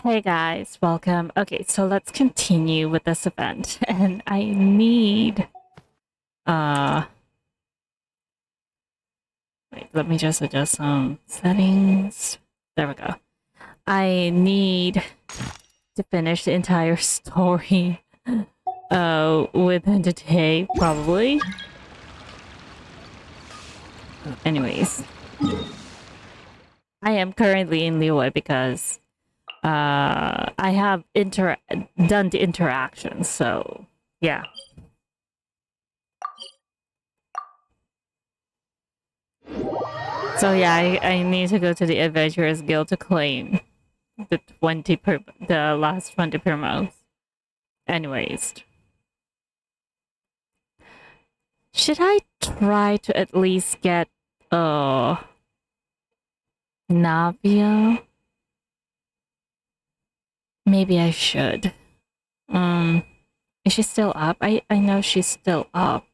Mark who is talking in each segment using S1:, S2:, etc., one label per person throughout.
S1: Hey guys, welcome. Okay, so let's continue with this event. And I need wait, let me just adjust some settings. There we go. I need to finish the entire story within the day, probably. Anyways. I am currently in Liyue because I have done the interactions, so yeah. So yeah, I need to go to the Adventurers Guild to claim the last 20 promos. Anyways. Should I try to at least get Navia? Maybe I should. Is she still up? I know she's still up.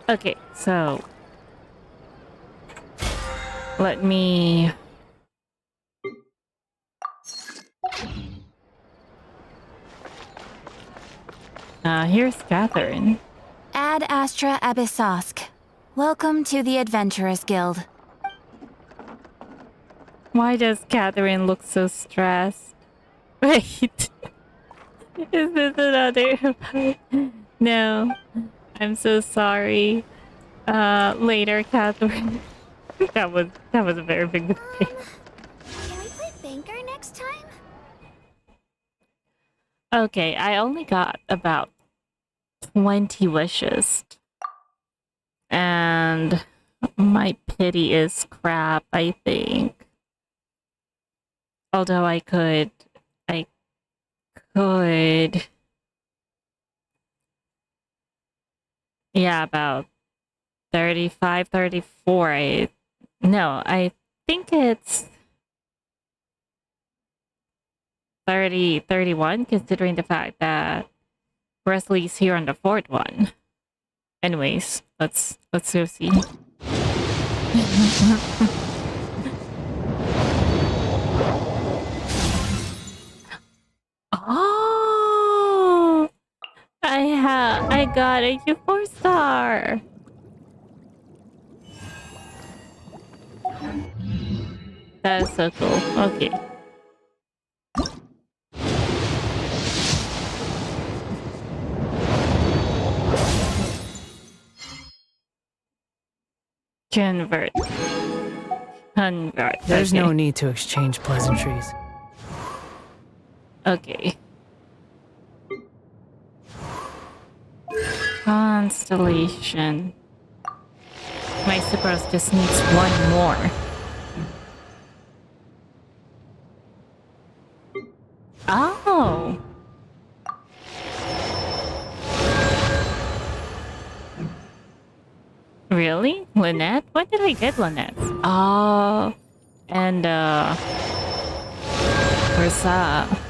S1: Okay, so let me here's Catherine.
S2: Ad Astra Abyssosk. Welcome to the Adventurers Guild.
S1: Why does Catherine look so stressed? Wait. Is this another? No. I'm so sorry. Later, Catherine. that was a very big mistake.
S2: Can we play banker next time?
S1: Okay, I only got about 20 wishes. And my pity is crap, I think. Although I could. Yeah, about 35, 34. I think it's 30, 31, considering the fact that Presley's here on the fourth one. Anyways, let's go see. Oh, I got a 4-star. That is so cool. Okay. Convert.
S3: There's
S1: okay.
S3: no need to exchange pleasantries.
S1: Okay. Constellation. My Cyprus just needs one more. Oh! Really? Lynette? When did I get Lynette? Oh. And, where's that?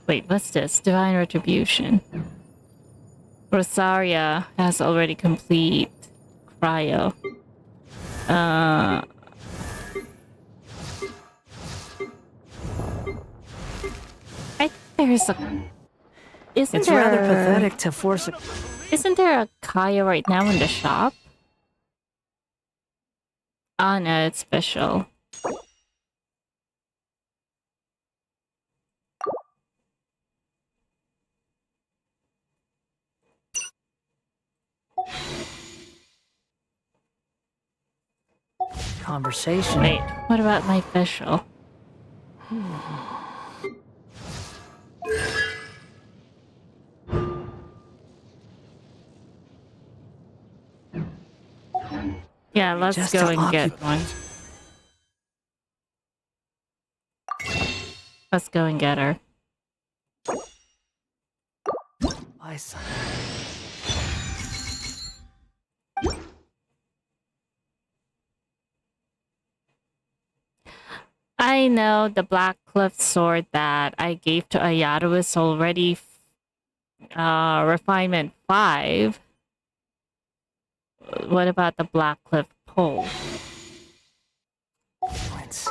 S1: Wait, what's this? Divine Retribution. Rosaria has already complete cryo. I think there's a...
S3: It's rather pathetic to force a...
S1: Isn't there a Kaya right now in the shop? Oh no, it's special.
S3: Conversation.
S1: Wait, what about my official? Yeah, let's
S3: Just
S1: go
S3: to
S1: and get one. Let's go and get her.
S3: Bye, son.
S1: I know the Black Cliff sword that I gave to Ayato is already refinement 5. What about the Black Cliff pole?
S3: Let's...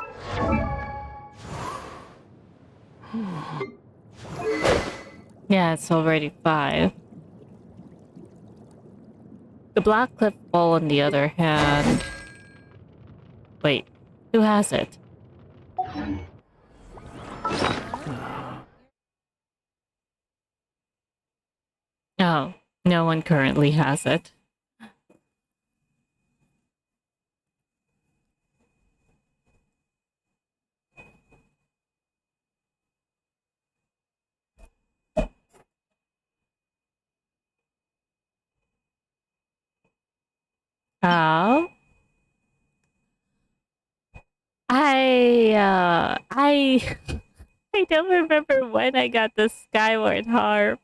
S1: Yeah, it's already 5. The Black Cliff pole, on the other hand... Wait, who has it? Oh, no one currently has it. Oh? I I don't remember when I got the Skyward Harp.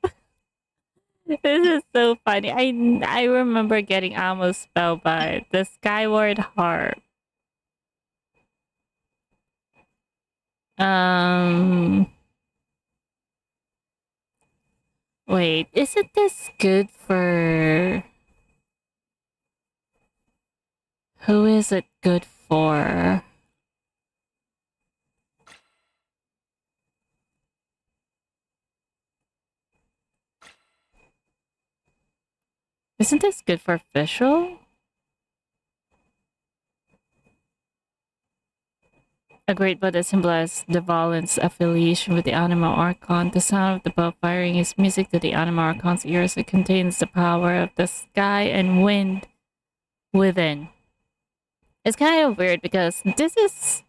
S1: This is so funny. I remember getting almost spellbound. The Skyward Harp. Wait, isn't this good for... Who is it good for? Isn't this good for official? A great bow that symbolizes the Valen's affiliation with the Anima Archon. The sound of the bow firing is music to the Anima Archon's ears. It contains the power of the sky and wind within. It's kind of weird because this is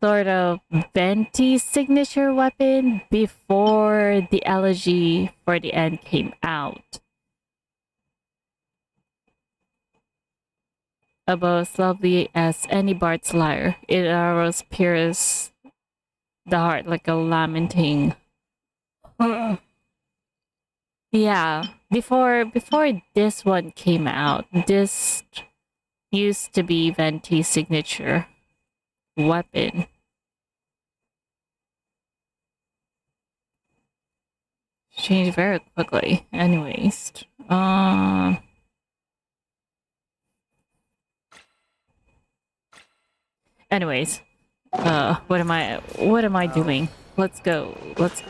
S1: sort of Venti's signature weapon before the elegy for the end came out. A bow as lovely as any bard's lyre. Its arrows pierce the heart like a lamenting. Yeah, before this one came out, this used to be Venti's signature weapon. Changed very quickly. Anyways, anyways, what am I doing? Let's go. Let's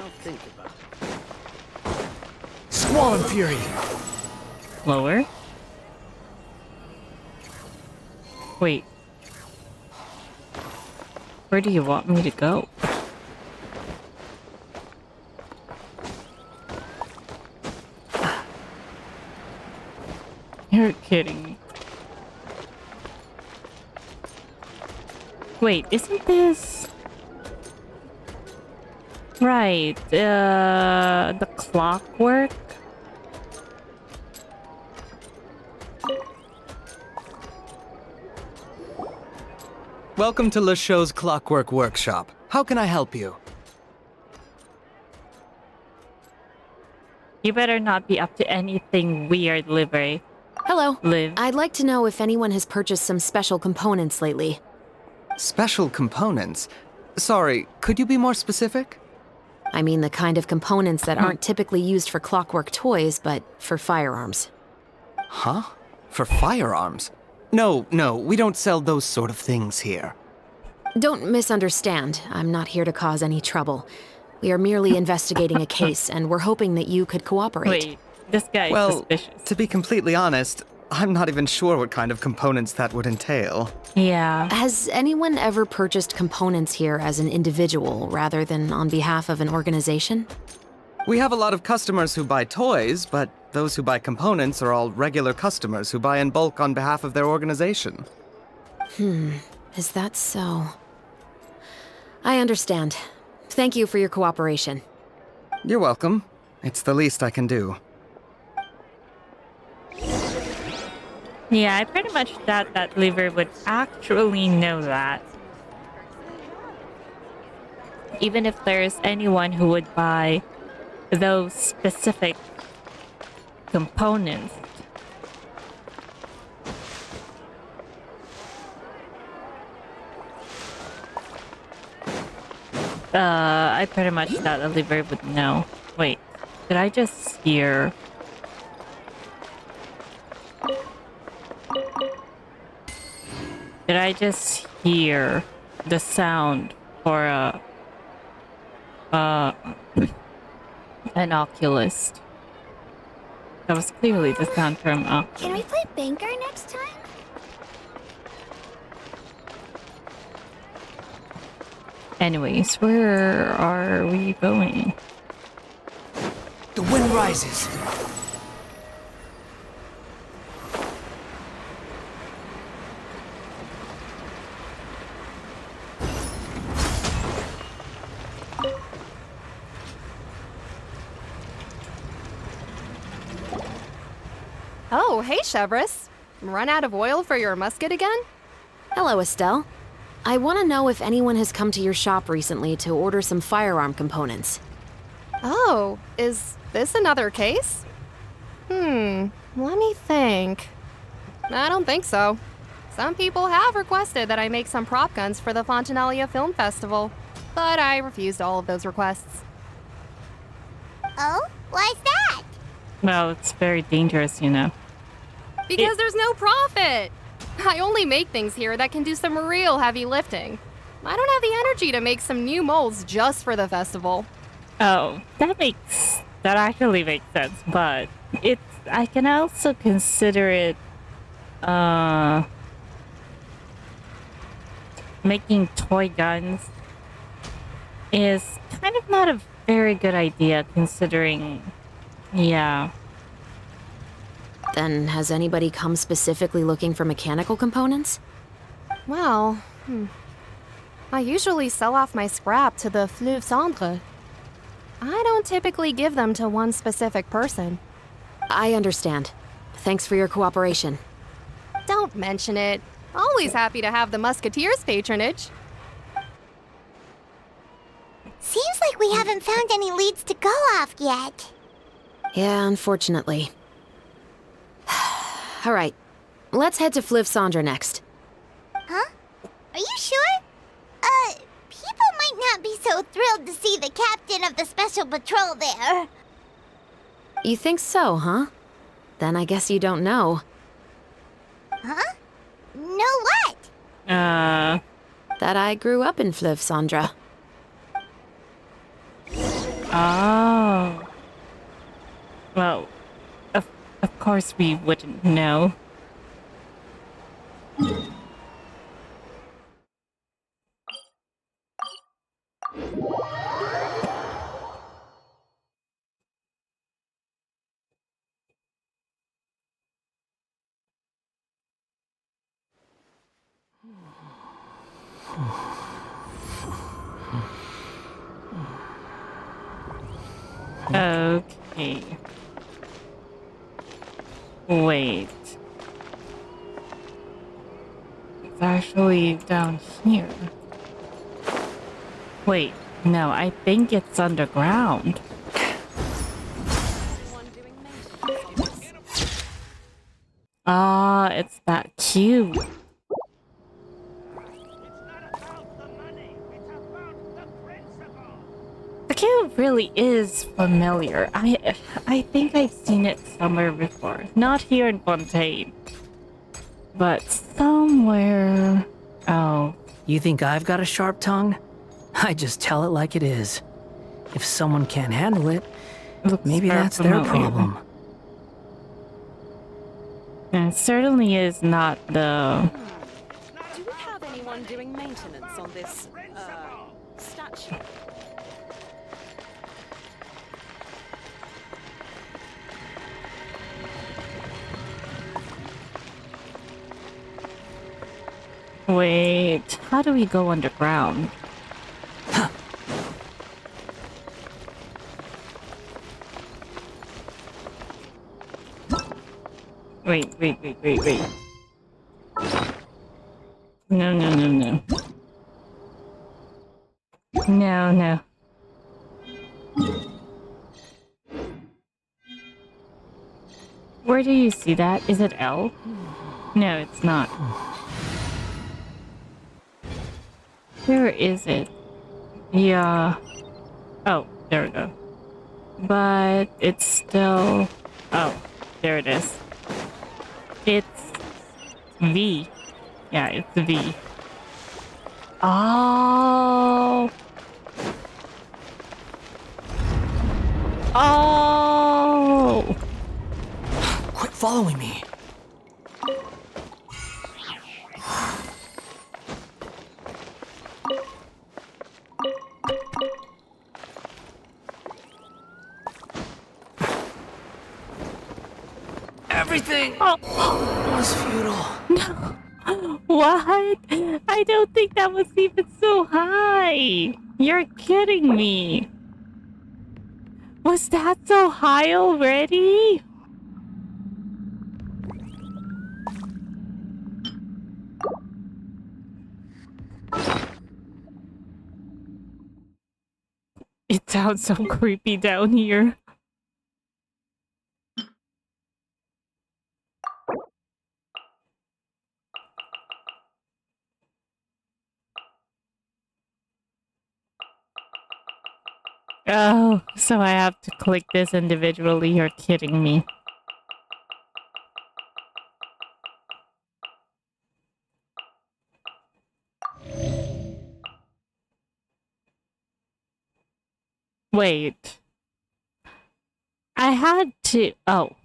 S3: Squall and Fury!
S1: lower. Wait. Where do you want me to go? You're kidding me. Wait, isn't this... Right, the clockwork?
S4: Welcome to LeChaux's Clockwork Workshop. How can I help you?
S1: You better not be up to anything weird, Liv.
S5: Hello.
S1: Liv.
S5: I'd like to know if anyone has purchased some special components lately.
S4: Special components? Sorry, could you be more specific?
S5: I mean the kind of components that aren't typically used for clockwork toys, but for firearms.
S4: Huh? For firearms? No, we don't sell those sort of things here.
S5: Don't misunderstand. I'm not here to cause any trouble. We are merely investigating a case, and we're hoping that you could cooperate.
S1: Wait, this guy is
S4: Well,
S1: suspicious.
S4: to be completely honest, I'm not even sure what kind of components that would entail.
S1: Yeah.
S5: Has anyone ever purchased components here as an individual rather than on behalf of an organization?
S4: We have a lot of customers who buy toys, but those who buy components are all regular customers who buy in bulk on behalf of their organization.
S5: Is that so? I understand. Thank you for your cooperation.
S4: You're welcome. It's the least I can do.
S1: Yeah, I pretty much thought that Liver would actually know that. Even if there's anyone who would buy those specific components. I pretty much thought Oliver would know. Wait, did I just hear? Did I just hear the sound for an oculist? That was clearly the sound from
S6: Can we play Banker next time?
S1: Anyways, where are we going?
S3: The wind rises.
S7: Oh, hey, Chevreuse. Run out of oil for your musket again?
S5: Hello, Estelle. I want to know if anyone has come to your shop recently to order some firearm components.
S7: Oh, is this another case? Let me think. I don't think so. Some people have requested that I make some prop guns for the Fontanalia Film Festival, but I refused all of those requests.
S6: Oh, why's that?
S1: Well, it's very dangerous, you know.
S7: Because there's no profit! I only make things here that can do some real heavy lifting. I don't have the energy to make some new molds just for the festival.
S1: Oh, that actually makes sense, but I can also consider it, making toy guns is kind of not a very good idea considering, yeah.
S5: Then, has anybody come specifically looking for mechanical components?
S7: Well, I usually sell off my scrap to the Fleuve Cendre. I don't typically give them to one specific person.
S5: I understand. Thanks for your cooperation.
S7: Don't mention it. Always happy to have the Musketeers' patronage.
S6: Seems like we haven't found any leads to go off yet.
S5: Yeah, unfortunately. All right, let's head to Fleuve Cendre next.
S6: Huh? Are you sure? People might not be so thrilled to see the captain of the special patrol there.
S5: You think so, huh? Then I guess you don't know.
S6: Huh? Know what?
S5: That I grew up in Fleuve Cendre.
S1: Oh. Well, of course we wouldn't know. Okay. Wait. It's actually down here. Wait, no, I think it's underground. Ah, it's that cube. The cube really is familiar. I think I've seen it somewhere before. Not here in Fontaine. But somewhere... Oh.
S3: You think I've got a sharp tongue? I just tell it like it is. If someone can't handle it, maybe that's their problem.
S1: And it certainly is not the...
S8: Do we have anyone doing maintenance on this, statue?
S1: Wait, how do we go underground? Wait. No. No. Where do you see that? Is it L? No, it's not. Where is it? Yeah. Oh, there we go. But it's still... Oh, there it is. It's V. Yeah, it's V. Oh! Oh!
S3: Quit following me. Everything was futile.
S1: What? I don't think that was even so high. You're kidding me. Was that so high already? It sounds so creepy down here. Oh, so I have to click this individually. You're kidding me. Wait. I had to... Oh.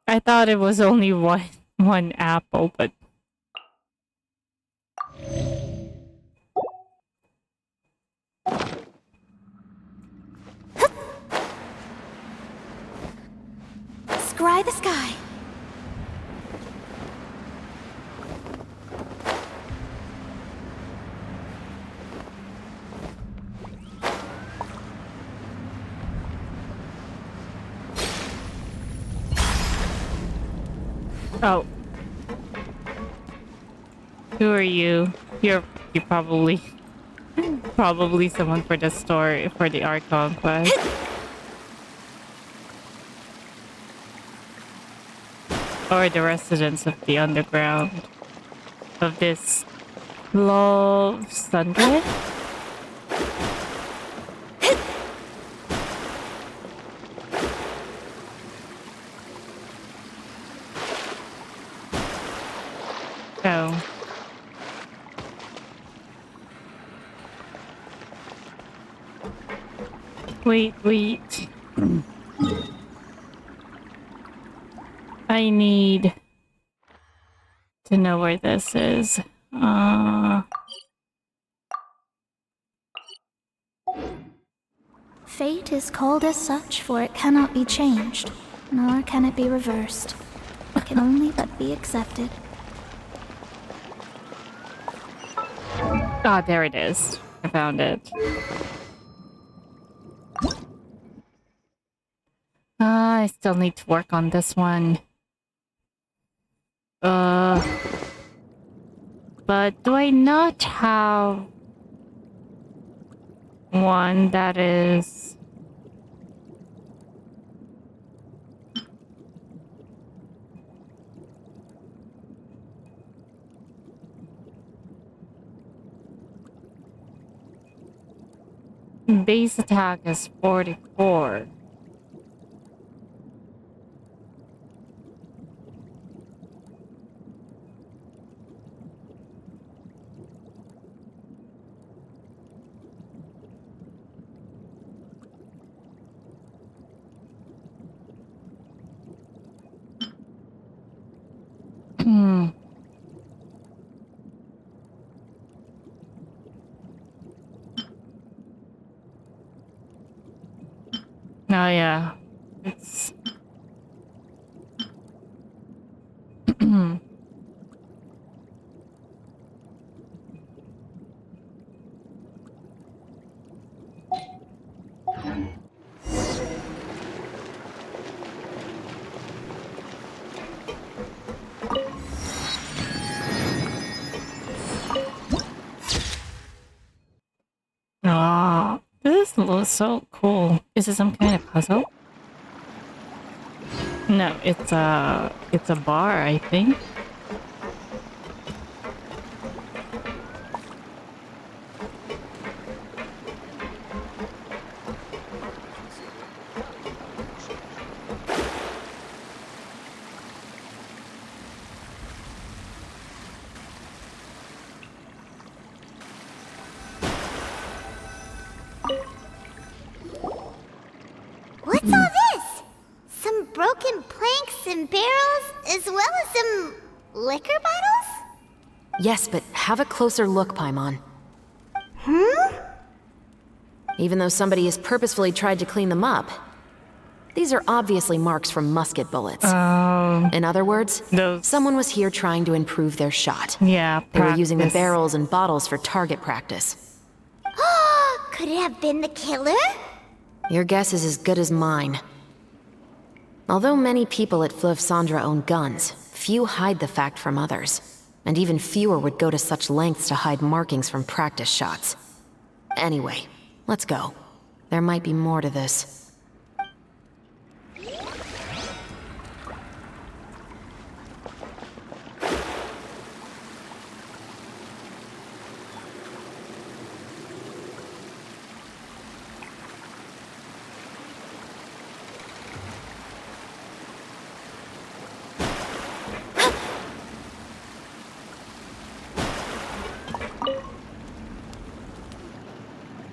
S1: I thought it was only one apple, but...
S2: Scry the sky.
S1: Oh. Who are you? You're probably someone for the story, for the Archon quest. Or the residents of the underground of this low sundry. Oh. Wait. I need to know where this is.
S9: Fate is called as such, for it cannot be changed, nor can it be reversed. It can only but be accepted.
S1: Ah, there it is. I found it. I still need to work on this one. But do I not have one that is... Base attack is 44. Oh yeah, it's... Oh, this looks so cool. Is it some kind of puzzle? No, it's a bar, I think.
S6: What's all this? Some broken planks and barrels, as well as some liquor bottles?
S5: Yes, but have a closer look, Paimon. Even though somebody has purposefully tried to clean them up, these are obviously marks from musket bullets. In other words, someone was here trying to improve their shot.
S1: Yeah,
S5: They were using the barrels and bottles for target practice.
S6: Could it have been the killer?
S5: Your guess is as good as mine. Although many people at Fleuve Cendre own guns, few hide the fact from others. And even fewer would go to such lengths to hide markings from practice shots. Anyway, let's go. There might be more to this.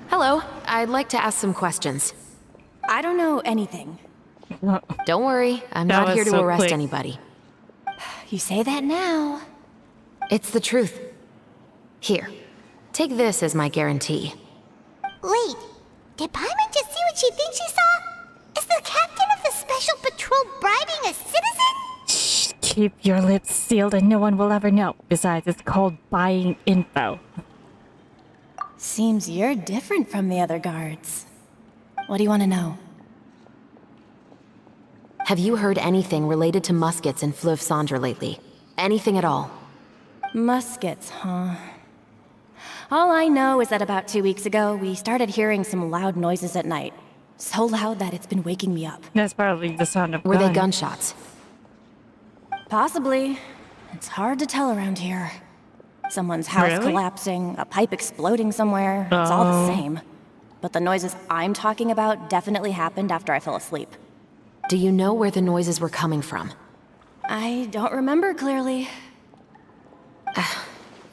S5: Hello, I'd like to ask some questions.
S10: I don't know anything.
S5: Don't worry, I'm
S1: That
S5: not
S1: was
S5: here to
S1: so
S5: arrest
S1: quick.
S5: anybody.
S10: You say that now.
S5: It's the truth. Here, take this as my guarantee.
S6: Wait, did Paimon just see what she thinks she saw? Is the captain of the special patrol bribing a citizen?
S1: Shh, keep your lips sealed and no one will ever know. Besides, it's called buying info.
S10: Seems you're different from the other guards. What do you want to know?
S5: Have you heard anything related to muskets in Fleuve Cendre lately? Anything at all?
S10: Muskets, huh? All I know is that about 2 weeks ago, we started hearing some loud noises at night. So loud that it's been waking me up.
S1: That's probably the sound of
S5: Were they
S1: gun.
S5: gunshots?
S10: Possibly. It's hard to tell around here. Someone's house
S1: Really?
S10: collapsing, a pipe exploding somewhere. It's all the same. But the noises I'm talking about definitely happened after I fell asleep.
S5: Do you know where the noises were coming from?
S10: I don't remember clearly.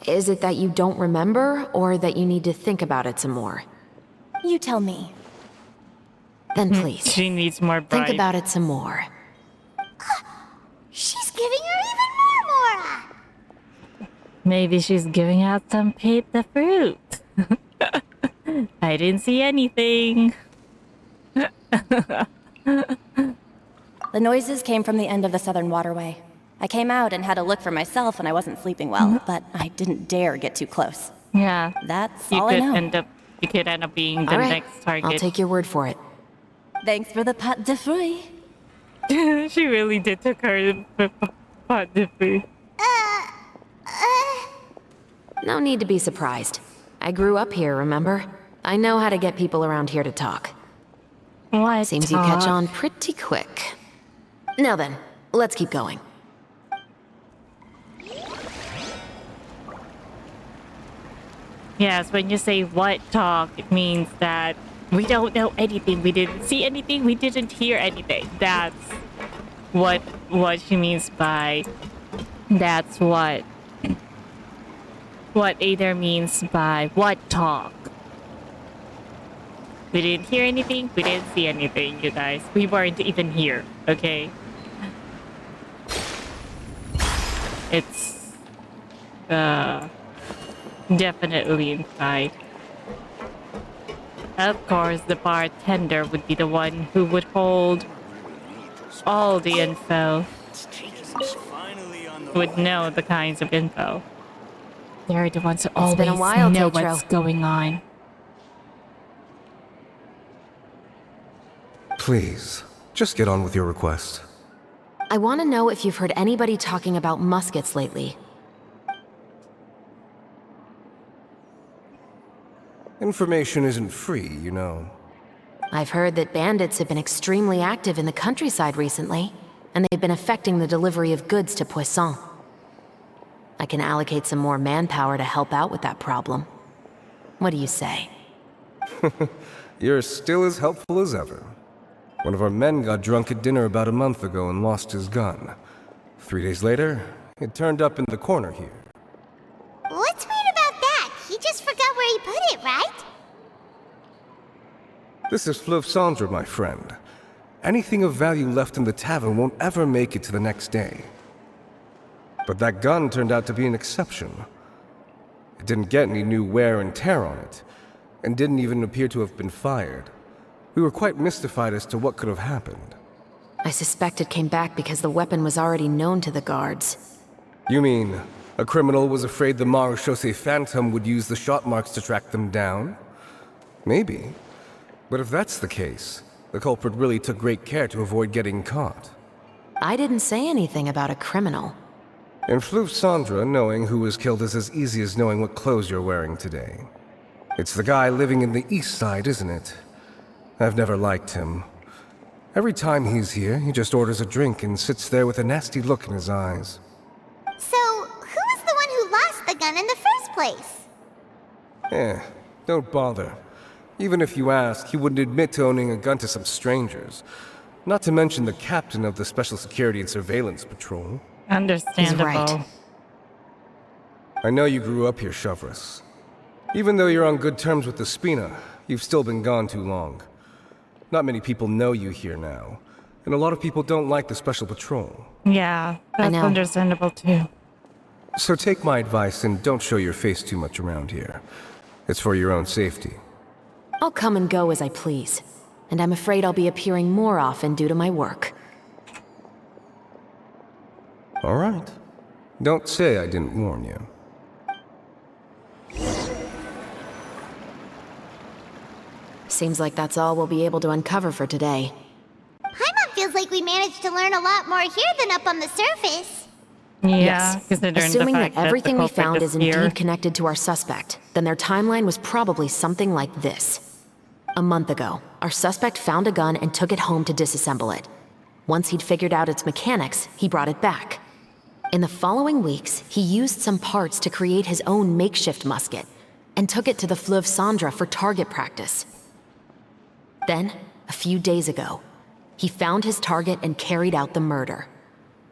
S5: Is it that you don't remember, or that you need to think about it some more?
S10: You tell me.
S5: Then please,
S1: She needs more
S5: think
S1: bribe.
S5: about it some more.
S6: She's giving her even more mora.
S1: Maybe she's giving out some paid the fruit. I didn't see anything.
S10: The noises came from the end of the Southern Waterway. I came out and had a look for myself and I wasn't sleeping well, but I didn't dare get too close.
S1: Yeah,
S10: That's
S1: you
S10: all I
S1: could
S10: know.
S1: you could end up being the
S5: All right,
S1: next target.
S5: I'll take your word for it.
S10: Thanks for the pat de fruit.
S1: She really did took her pot de fruit.
S5: No need to be surprised. I grew up here, remember? I know how to get people around here to talk.
S1: What?
S5: Seems you catch on pretty quick. Now then, let's keep going.
S1: Yes, when you say what talk, it means that we don't know anything, we didn't see anything, we didn't hear anything. That's what she means by that's what Aether means by what talk. We didn't hear anything, we didn't see anything, you guys. We weren't even here, okay? It's definitely inside. Of course, the bartender would be the one who would hold all the info. Would know the kinds of info. They're the ones who always
S5: been a while,
S1: know
S5: Tetro.
S1: what's going on.
S11: Please, just get on with your request.
S5: I want to know if you've heard anybody talking about muskets lately.
S11: Information isn't free, you know.
S5: I've heard that bandits have been extremely active in the countryside recently, and they've been affecting the delivery of goods to Poisson. I can allocate some more manpower to help out with that problem. What do you say?
S11: You're still as helpful as ever. One of our men got drunk at dinner about a month ago and lost his gun. 3 days later, it turned up in the corner here.
S6: What's weird about that? He just forgot where he put it, right?
S11: This is Fleuve Cendre, my friend. anything of value left in the tavern won't ever make it to the next day. But that gun turned out to be an exception. It didn't get any new wear and tear on it, and didn't even appear to have been fired. We were quite mystified as to what could have happened.
S5: I suspect it came back because the weapon was already known to the guards.
S11: You mean, a criminal was afraid the Marechaussee Phantom would use the shot marks to track them down? Maybe. But if that's the case, the culprit really took great care to avoid getting caught.
S5: I didn't say anything about a criminal.
S11: In Fleuve Sandra, knowing who was killed is as easy as knowing what clothes you're wearing today. It's the guy living in the East Side, isn't it? I've never liked him. Every time he's here, he just orders a drink and sits there with a nasty look in his eyes.
S6: So, who was the one who lost the gun in the first place?
S11: Don't bother. Even if you ask, he wouldn't admit to owning a gun to some strangers. Not to mention the captain of the Special Security and Surveillance Patrol.
S1: Understandable.
S5: He's right.
S11: I know you grew up here, Chevreuse. Even though you're on good terms with the Spina, you've still been gone too long. Not many people know you here now, and a lot of people don't like the Special Patrol.
S1: Yeah, that's understandable too.
S11: So take my advice and don't show your face too much around here. It's for your own safety.
S5: I'll come and go as I please, and I'm afraid I'll be appearing more often due to my work.
S11: All right. Don't say I didn't warn you.
S5: Seems like that's all we'll be able to uncover for today.
S6: Paimon feels like we managed to learn a lot more here than up on the surface.
S1: Yeah,
S5: Yes.
S1: considering
S5: Assuming
S1: the
S5: that
S1: fact
S5: everything
S1: the
S5: we
S1: culprit
S5: found is
S1: here.
S5: indeed connected to our suspect, then their timeline was probably something like this. A month ago, our suspect found a gun and took it home to disassemble it. Once he'd figured out its mechanics, he brought it back. In the following weeks, he used some parts to create his own makeshift musket and took it to the Fleuve Sandra for target practice. Then, a few days ago, he found his target and carried out the murder.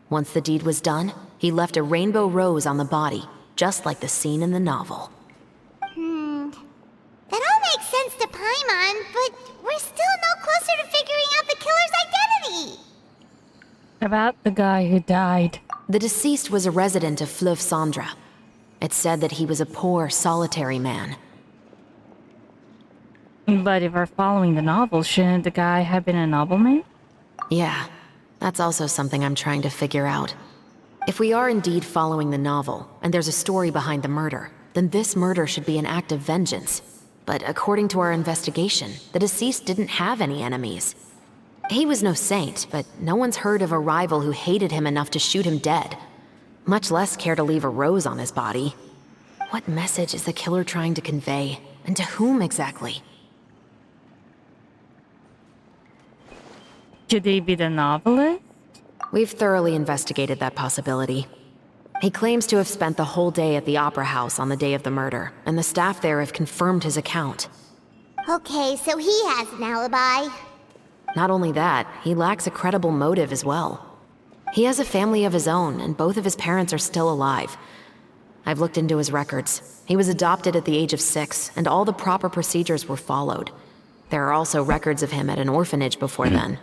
S5: Once the deed was done, he left a rainbow rose on the body, just like the scene in the novel.
S6: That all makes sense to Paimon, but we're still no closer to figuring out the killer's identity.
S1: About the guy who died.
S5: The deceased was a resident of Fleuve Sandra. It's said that he was a poor, solitary man.
S1: But if we're following the novel, shouldn't the guy have been a nobleman?
S5: Yeah, that's also something I'm trying to figure out. If we are indeed following the novel, and there's a story behind the murder, then this murder should be an act of vengeance. But according to our investigation, the deceased didn't have any enemies. He was no saint, but no one's heard of a rival who hated him enough to shoot him dead. Much less care to leave a rose on his body. What message is the killer trying to convey? And to whom exactly?
S1: Could he be the novelist?
S5: We've thoroughly investigated that possibility. He claims to have spent the whole day at the Opera House on the day of the murder, and the staff there have confirmed his account.
S6: Okay, so he has an alibi.
S5: Not only that, he lacks a credible motive as well. He has a family of his own, and both of his parents are still alive. I've looked into his records. He was adopted at the age of 6, and all the proper procedures were followed. There are also records of him at an orphanage before then.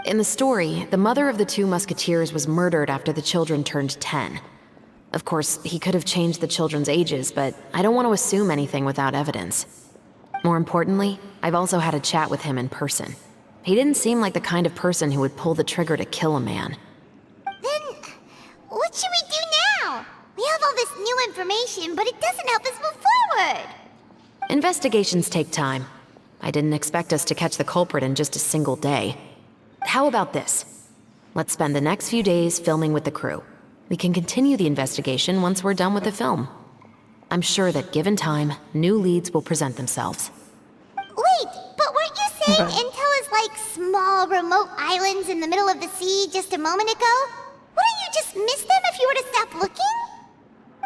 S5: In the story, the mother of the 2 musketeers was murdered after the children turned 10. Of course, he could have changed the children's ages, but I don't want to assume anything without evidence. More importantly, I've also had a chat with him in person. He didn't seem like the kind of person who would pull the trigger to kill a man.
S6: Then, what should we do now? We have all this new information, but it doesn't help us move forward.
S5: Investigations take time. I didn't expect us to catch the culprit in just a single day. How about this? Let's spend the next few days filming with the crew. We can continue the investigation once we're done with the film. I'm sure that given time, new leads will present themselves.
S6: Wait, but weren't you saying Intel is like small, remote islands in the middle of the sea just a moment ago? Wouldn't you just miss them if you were to stop looking?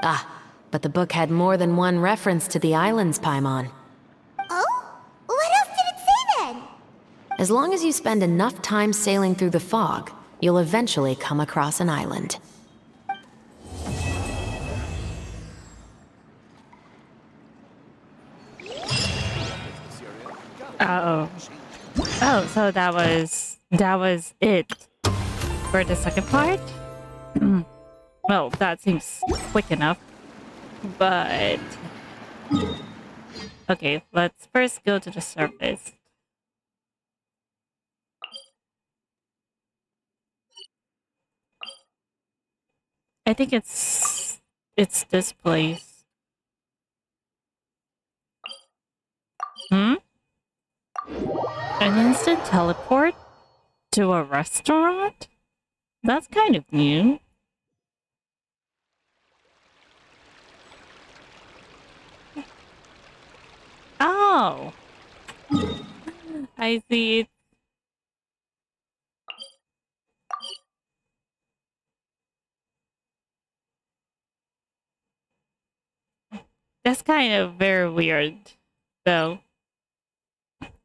S5: Ah, but the book had more than one reference to the islands, Paimon.
S6: Oh? What else did it say then?
S5: As long as you spend enough time sailing through the fog, you'll eventually come across an island.
S1: Uh-oh. Oh, so that was that was it for the second part. Well, that seems quick enough. But okay, let's first go to the surface. I think it's this place. An instant teleport to a restaurant? That's kind of new. Oh, I see it. That's kind of very weird, though.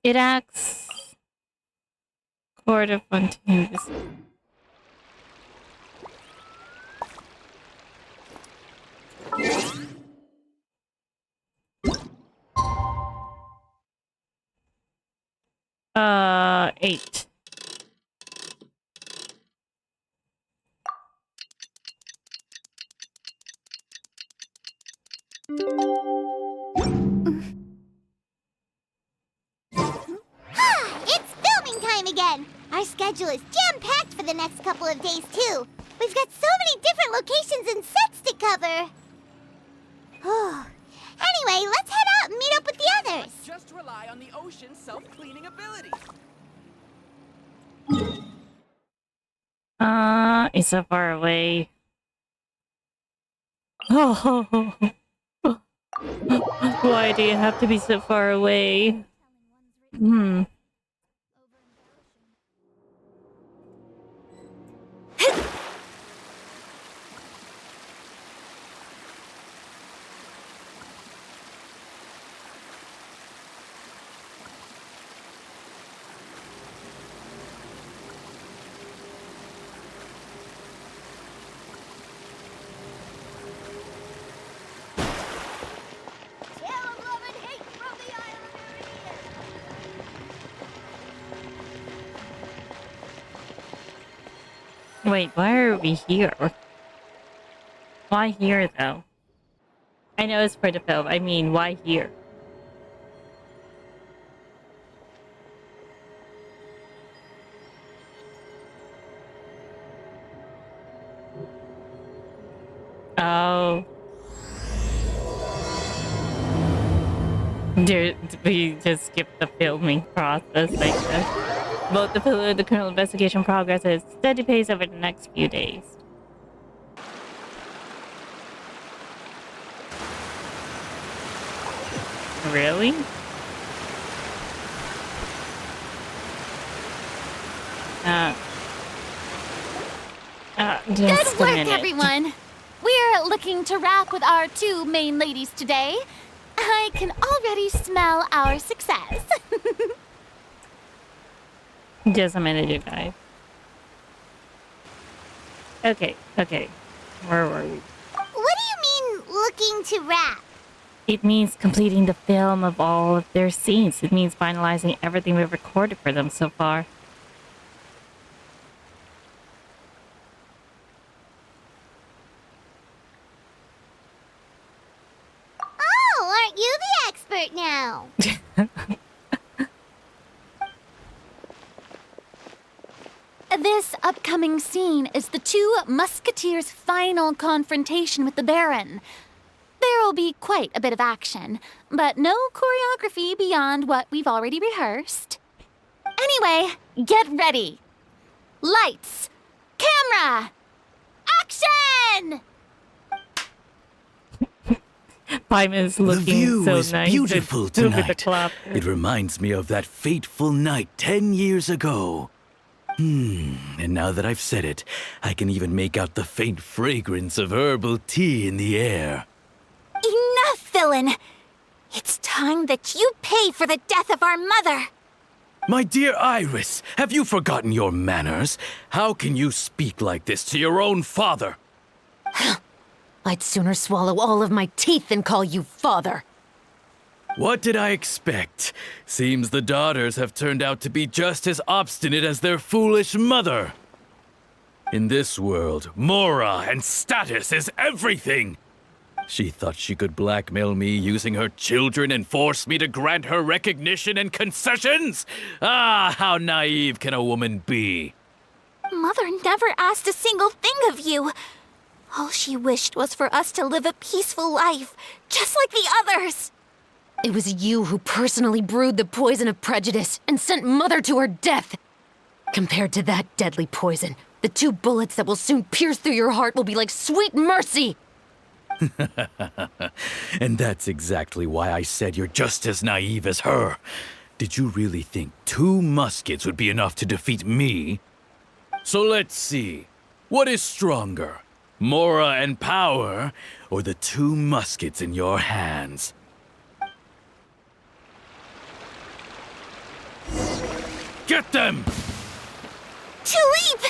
S1: It acts sort of spontaneous. Eight.
S6: It's filming time again! Our schedule is jam-packed for the next couple of days, too. We've got so many different locations and sets to cover. Anyway, let's head out and meet up with the others.
S8: Just rely on the ocean's self-cleaning ability.
S1: It's so far away. Oh, why do you have to be so far away? Wait, why are we here? Why here, though? I know it's for the film. I mean, why here? Oh. Dude, we just skipped the filming process, I guess. Both the film and the criminal investigation progress at a steady pace over the next few days. Really? Just
S2: Good work,
S1: a minute.
S2: everyone! We're looking to wrap with our two main ladies today. I can already smell our success.
S1: Just a minute, you guys. Okay. Where were we?
S6: What do you mean, looking to wrap?
S1: It means completing the film of all of their scenes. It means finalizing everything we've recorded for them so far.
S6: Oh, aren't you the expert now?
S2: This upcoming scene is the two Musketeers' final confrontation with the Baron. There will be quite a bit of action, but no choreography beyond what we've already rehearsed. Anyway, get ready. Lights, camera, action!
S1: Paimon's looking
S12: the view
S1: so
S12: is
S1: nice.
S12: beautiful
S1: With the
S12: tonight.
S1: clap.
S12: It reminds me of that fateful night 10 years ago. And now that I've said it, I can even make out the faint fragrance of herbal tea in the air.
S2: Enough, villain! It's time that you pay for the death of our mother!
S12: My dear Iris, have you forgotten your manners? How can you speak like this to your own father?
S5: I'd sooner swallow all of my teeth than call you father.
S12: What did I expect? Seems the daughters have turned out to be just as obstinate as their foolish mother. In this world, mora and status is everything. She thought she could blackmail me using her children and force me to grant her recognition and concessions? Ah, how naive can a woman be?
S2: Mother never asked a single thing of you. All she wished was for us to live a peaceful life, just like the others.
S5: It was you who personally brewed the poison of prejudice and sent Mother to her death. Compared to that deadly poison, the 2 bullets that will soon pierce through your heart will be like sweet mercy.
S12: And that's exactly why I said you're just as naive as her. Did you really think 2 muskets would be enough to defeat me? So let's see. What is stronger? Mora and power, or the 2 muskets in your hands? Get them!
S2: Tulip!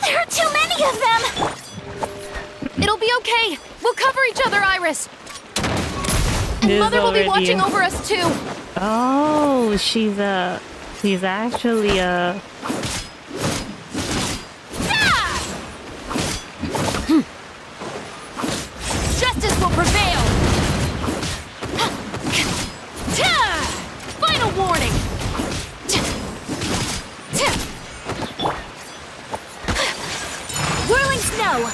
S2: There are too many of them!
S7: It'll be okay. We'll cover each other, Iris. And
S1: This
S7: Mother will be
S1: already-
S7: watching over us too.
S1: Oh, she's actually a...
S7: Justice will prevail. Final warning.
S2: Whirling snow!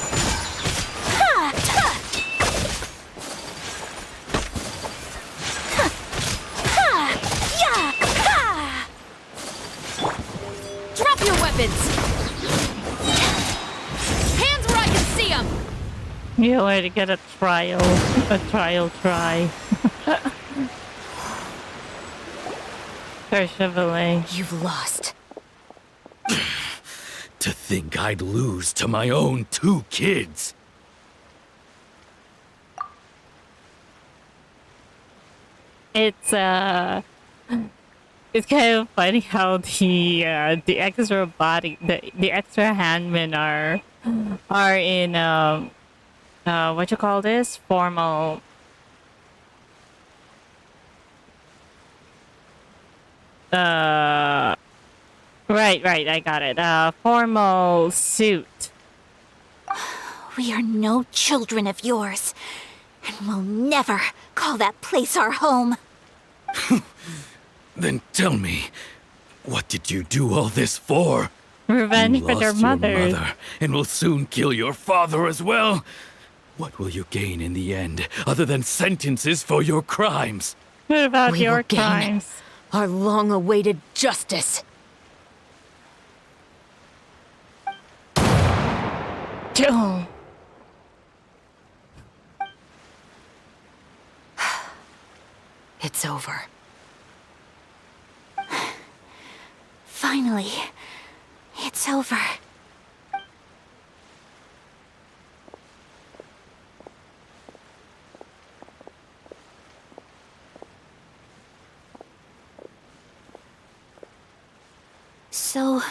S7: Drop your weapons. Hands where I can see them.
S1: You want to get a trial try. For Chevreuse.
S5: You've lost.
S12: To think I'd lose to my own 2 kids.
S1: It's kind of funny how the extra body, the extra handmen are in what you call this, formal. Right, I got it. Formal suit.
S2: We are no children of yours, and we'll never call that place our home.
S12: Then tell me, what did you do all this for?
S1: Revenge
S12: You
S1: for their
S12: lost your
S1: mothers.
S12: mother, and will soon kill your father as well. What will you gain in the end, other than sentences for your crimes?
S1: What about
S5: We
S1: your
S5: will gain
S1: crimes?
S5: our long-awaited justice.
S1: Oh.
S5: It's over.
S2: Finally, it's over. So,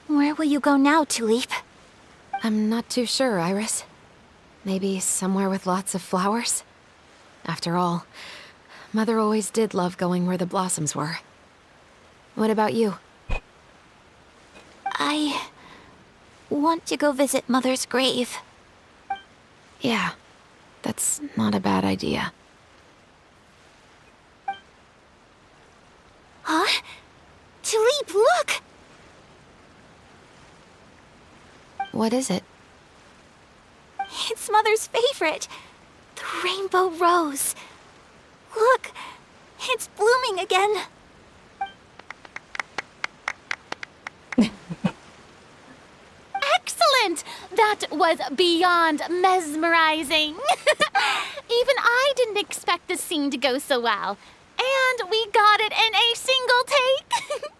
S2: where will you go now, Tulip?
S5: I'm not too sure, Iris. Maybe somewhere with lots of flowers? After all, Mother always did love going where the blossoms were. What about you?
S2: I want to go visit Mother's grave.
S5: Yeah, that's not a bad idea.
S2: Huh? Tulip, look!
S5: What is it?
S2: It's Mother's favorite. The rainbow rose. Look, it's blooming again. Excellent! That was beyond mesmerizing. Even I didn't expect the scene to go so well. And we got it in a single take.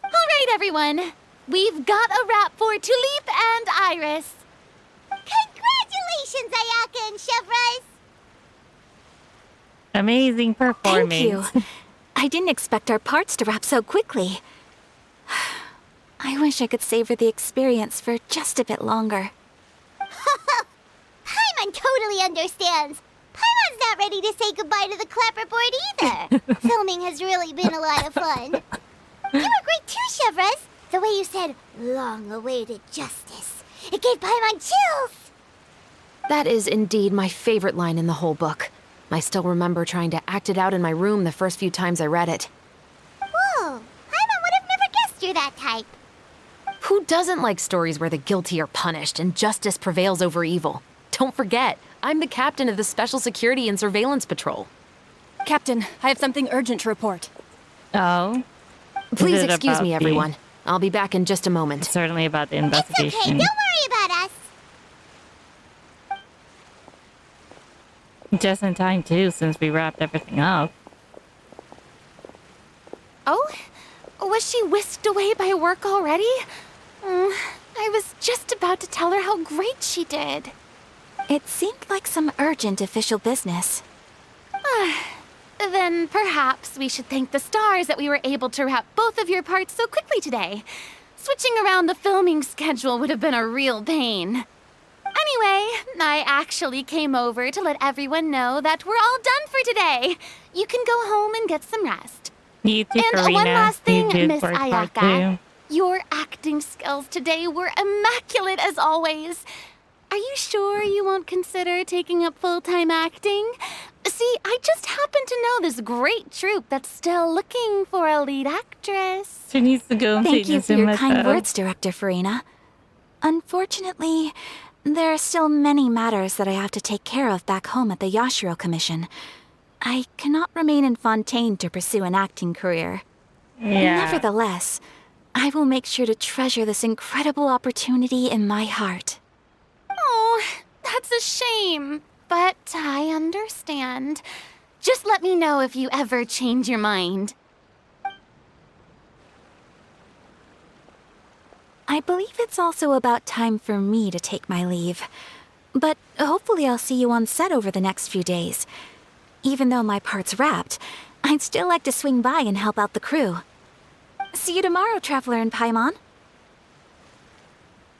S2: All right, everyone. We've got a wrap for Tulip and Iris.
S6: Congratulations, Ayaka and Chevreuse!
S1: Amazing performance.
S2: Thank you. I didn't expect our parts to wrap so quickly. I wish I could savor the experience for just a bit longer.
S6: Paimon totally understands. Paimon's not ready to say goodbye to the clapperboard either. Filming has really been a lot of fun. You were great too, Chevreuse. The way you said, long-awaited justice. It gave Paimon chills.
S5: That is indeed my favorite line in the whole book. I still remember trying to act it out in my room the first few times I read it.
S6: Whoa, Paimon would have never guessed you're that type.
S5: Who doesn't like stories where the guilty are punished and justice prevails over evil? Don't forget, I'm the captain of the Special Security and Surveillance Patrol.
S10: Captain, I have something urgent to report.
S1: Oh?
S5: Please
S1: Is it
S5: excuse
S1: about
S5: me,
S1: the-
S5: everyone. I'll be back in just a moment.
S1: It's certainly about the
S6: It's okay,
S1: investigation.
S6: don't worry about us.
S1: Just in time, too, since we wrapped everything up.
S2: Oh? Was she whisked away by work already? I was just about to tell her how great she did.
S9: It seemed like some urgent official business.
S2: Then perhaps we should thank the stars that we were able to wrap both of your parts so quickly today. Switching around the filming schedule would have been a real pain. Anyway, I actually came over to let everyone know that we're all done for today. You can go home and get some rest.
S1: You too,
S2: And
S1: Karina.
S2: one last thing,
S1: You did
S2: Miss
S1: work hard,
S2: Ayaka.
S1: too.
S2: Your acting skills today were immaculate as always. Are you sure you won't consider taking up full-time acting? See, I just happen to know this great troupe that's still looking for a lead actress.
S1: She needs to go and
S9: Thank
S1: see
S9: you
S1: this
S9: for
S1: in
S9: your
S1: my
S9: kind
S1: stuff.
S9: words, Director Farina. Unfortunately, there are still many matters that I have to take care of back home at the Yashiro Commission. I cannot remain in Fontaine to pursue an acting career.
S1: Yeah.
S9: Nevertheless, I will make sure to treasure this incredible opportunity in my heart.
S2: Oh, that's a shame. But I understand. Just let me know if you ever change your mind.
S9: I believe it's also about time for me to take my leave. But hopefully I'll see you on set over the next few days. Even though my part's wrapped, I'd still like to swing by and help out the crew. See you tomorrow, Traveler and Paimon.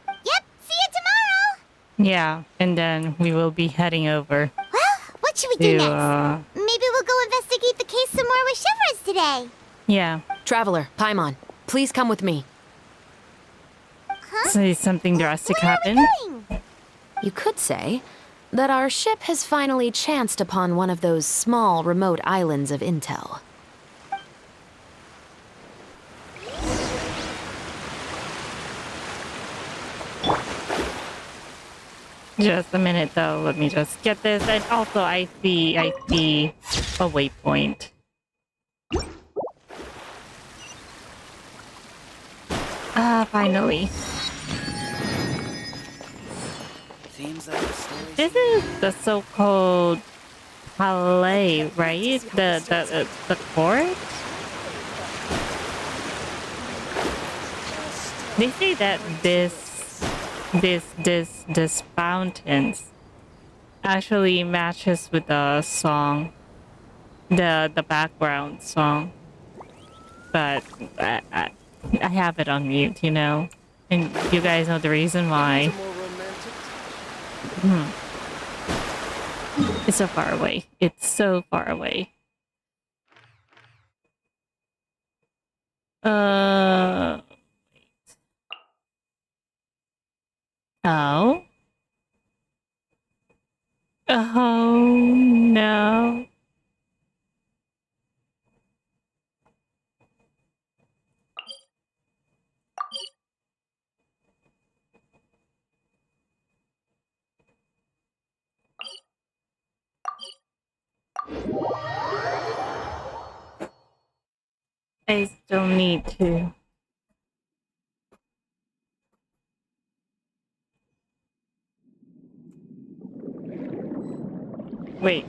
S6: Yep, see you tomorrow.
S1: Yeah, and then we will be heading over
S6: Well, what should we do
S1: to,
S6: next? Maybe we'll go investigate the case some more with Chevreuse today.
S1: yeah,
S5: Traveler, Paimon, please come with me.
S1: see something drastic
S6: What are we
S1: happen.
S6: doing?
S5: You could say that our ship has finally chanced upon one of those small, remote islands of intel.
S1: Just a minute though, let me just get this. And also I see a waypoint. Ah, finally. This is the so-called palais, right? The court? They say that this fountains actually matches with the song, the background song, but I have it on mute, you know, and you guys know the reason why. It's so far away. It's so far away. Oh. Oh no. I still need to. Wait.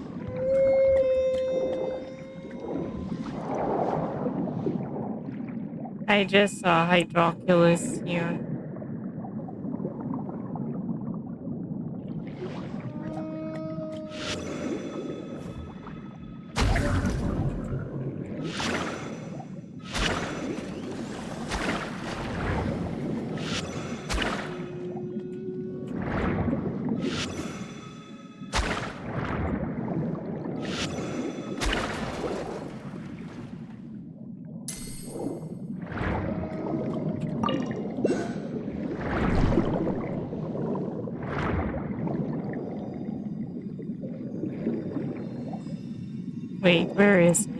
S1: I just saw Hydroculus here. Wait, where is it?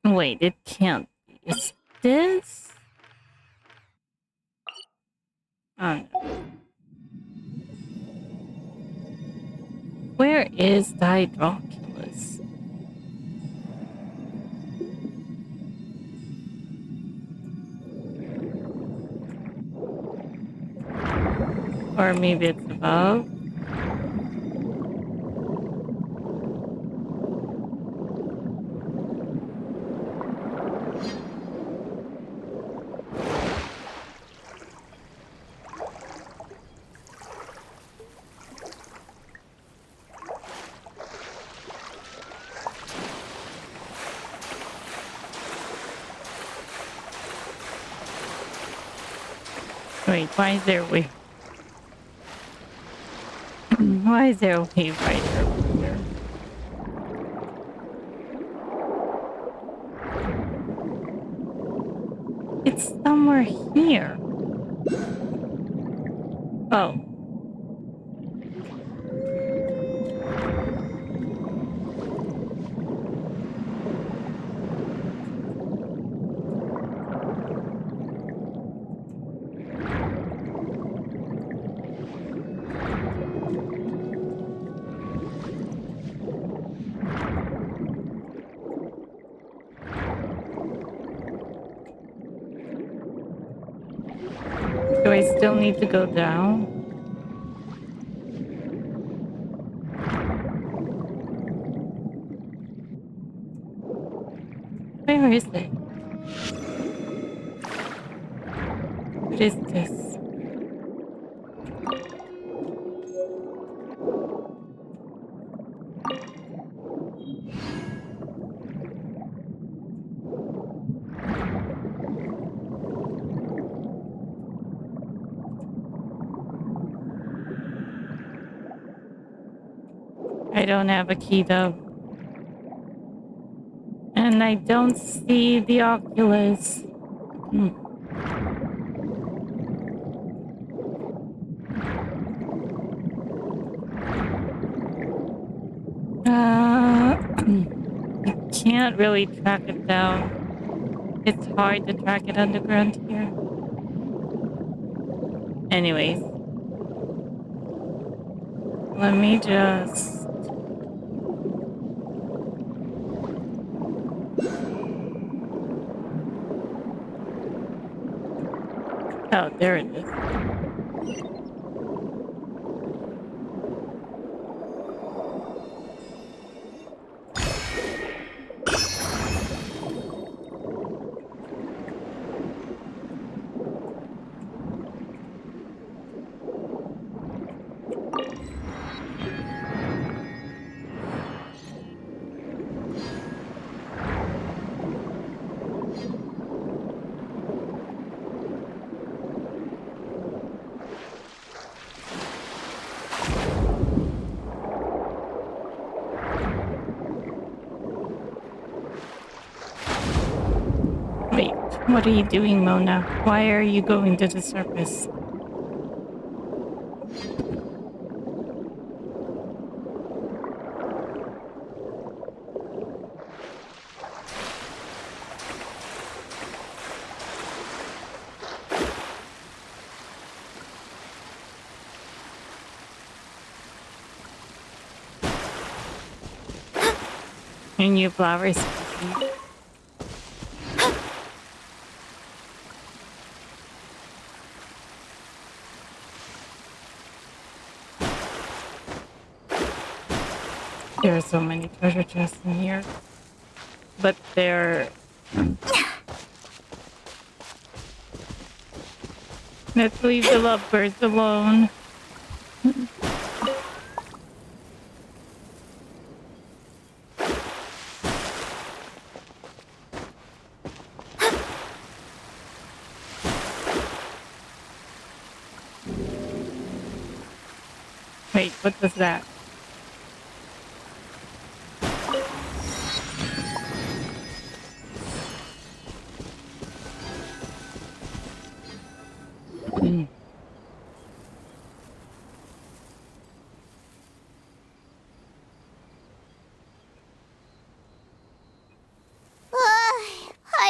S1: Wait, it can't be. Is this? Oh no. Where is the Hydroculus? Or maybe it's above? Wait, why is there a wave? Why is there a wave right over here? It's somewhere here. Oh. Do I still need to go down? Where is it? What is this? I don't have a key though. And I don't see the Oculus. I can't really track it down. It's hard to track it underground here. Anyways. Let me just... Oh, there it is. Wait, what are you doing, Mona? Why are you going to the surface? And new flowers. There are so many treasure chests in here. But they're... Let's leave the lovebirds alone. Wait, what was that?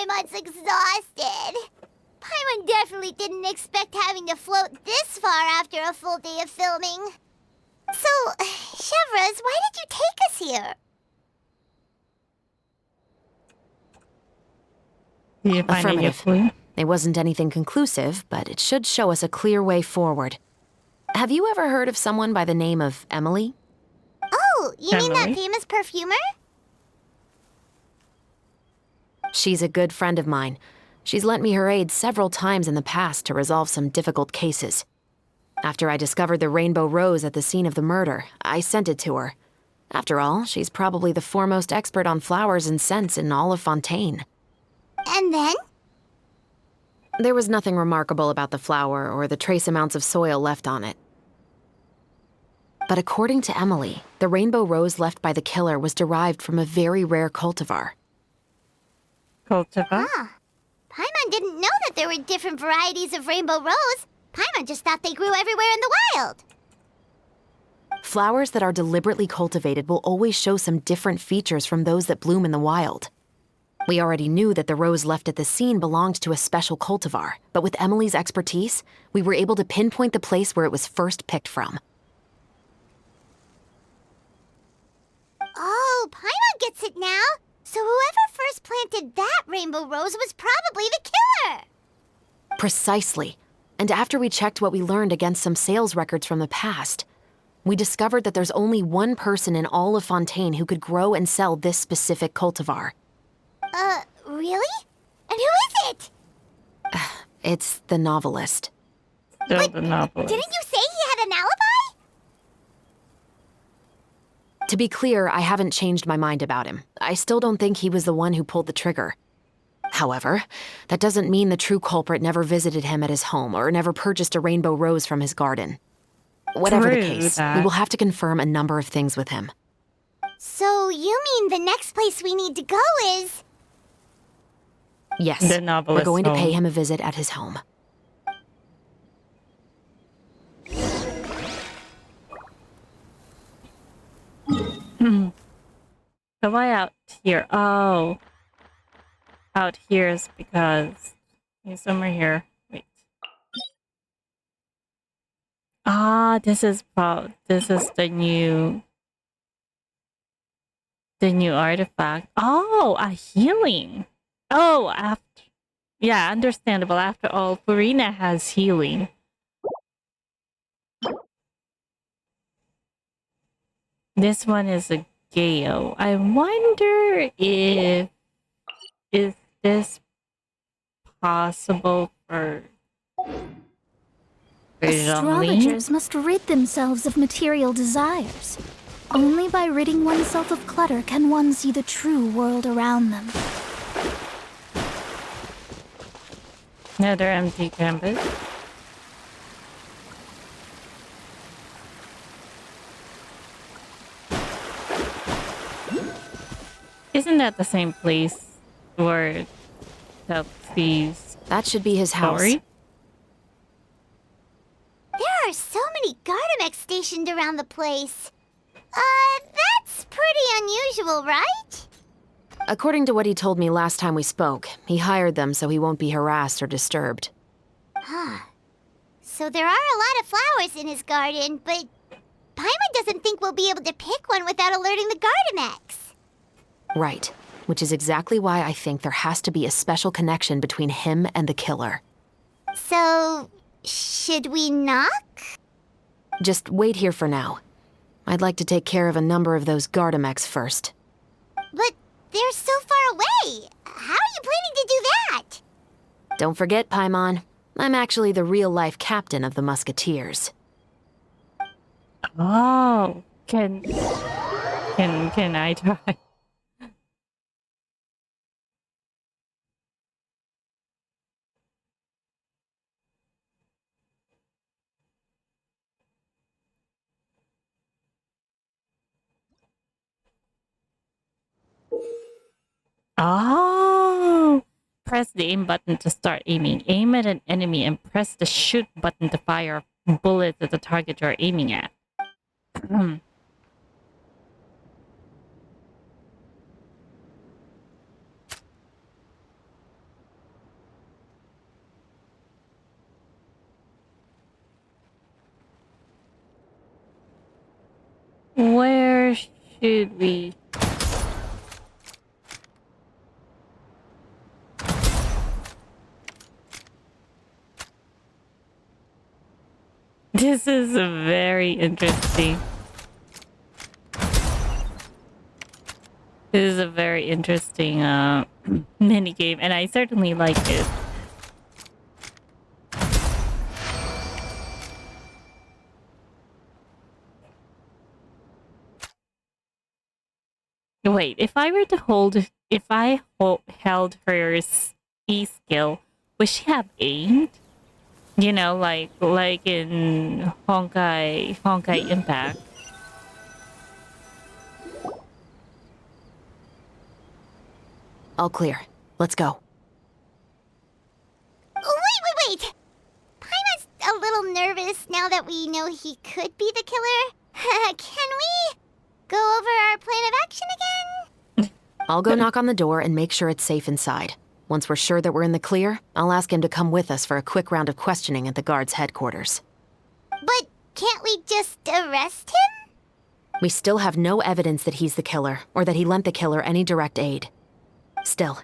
S6: Paimon's exhausted. Paimon definitely didn't expect having to float this far after a full day of filming. So, Chevreuse, why did you take us here?
S1: Did you find any
S5: Affirmative.
S1: clue?
S5: It wasn't anything conclusive, but it should show us a clear way forward. Have you ever heard of someone by the name of Emily?
S6: Oh, you mean that
S1: Emily?
S6: famous perfumer?
S5: She's a good friend of mine. She's lent me her aid several times in the past to resolve some difficult cases. After I discovered the rainbow rose at the scene of the murder, I sent it to her. After all, she's probably the foremost expert on flowers and scents in all of Fontaine.
S6: And then?
S5: There was nothing remarkable about the flower or the trace amounts of soil left on it. But according to Emily, the rainbow rose left by the killer was derived from a very rare cultivar.
S1: Cultivar?
S6: Huh. Paimon didn't know that there were different varieties of rainbow rose. Paimon just thought they grew everywhere in the wild.
S5: Flowers that are deliberately cultivated will always show some different features from those that bloom in the wild. We already knew that the rose left at the scene belonged to a special cultivar, but with Emily's expertise, we were able to pinpoint the place where it was first picked from.
S6: Oh, Paimon gets it now. So whoever first planted that rainbow rose was probably the killer.
S5: Precisely. And after we checked what we learned against some sales records from the past, we discovered that there's only one person in all of Fontaine who could grow and sell this specific cultivar.
S6: Really? And who is it?
S5: It's the novelist.
S1: Still the novelist.
S6: Didn't you say he had an alibi?
S5: To be clear, I haven't changed my mind about him. I still don't think he was the one who pulled the trigger. However, that doesn't mean the true culprit never visited him at his home or never purchased a rainbow rose from his garden. Whatever the case, we will have to confirm a number of things with him.
S6: So you mean the next place we need to go is...
S5: Yes,
S1: The novelist's
S5: we're going to pay
S1: home.
S5: him a visit at his home.
S1: So why out here? Oh. Out here is because he's somewhere here. Wait. Ah, this is the new artifact. Oh, a healing. Oh, yeah, understandable. After all, Farina has healing. This one is a Gale. I wonder if is this possible for Jean-Lee?
S13: Astrologers must rid themselves of material desires. Only by ridding oneself of clutter can one see the true world around them.
S1: Another empty canvas. Isn't that the same place where Selfie's
S5: That should be his house.
S1: story?
S6: There are so many Gardamex stationed around the place. That's pretty unusual, right?
S5: According to what he told me last time we spoke, he hired them so he won't be harassed or disturbed.
S6: Huh. So there are a lot of flowers in his garden, but Paimon doesn't think we'll be able to pick one without alerting the Gardamex.
S5: Right, which is exactly why I think there has to be a special connection between him and the killer.
S6: So, should we knock?
S5: Just wait here for now. I'd like to take care of a number of those Gardamex first.
S6: But they're so far away. How are you planning to do that?
S5: Don't forget, Paimon, I'm actually the real-life captain of the Musketeers.
S1: Oh, can I try? Oh! Press the aim button to start aiming. Aim at an enemy and press the shoot button to fire bullets at the target you're aiming at. Where should we? This is very interesting. This is a very interesting mini game, and I certainly like it. Wait, if I were to held her E skill, would she have aimed? You know, like in Honkai Impact.
S5: All clear. Let's go.
S6: Wait! Paimon's a little nervous now that we know he could be the killer. Can we go over our plan of action again?
S5: I'll go knock on the door and make sure it's safe inside. Once we're sure that we're in the clear, I'll ask him to come with us for a quick round of questioning at the guard's headquarters.
S6: But can't we just arrest him?
S5: We still have no evidence that he's the killer, or that he lent the killer any direct aid. Still,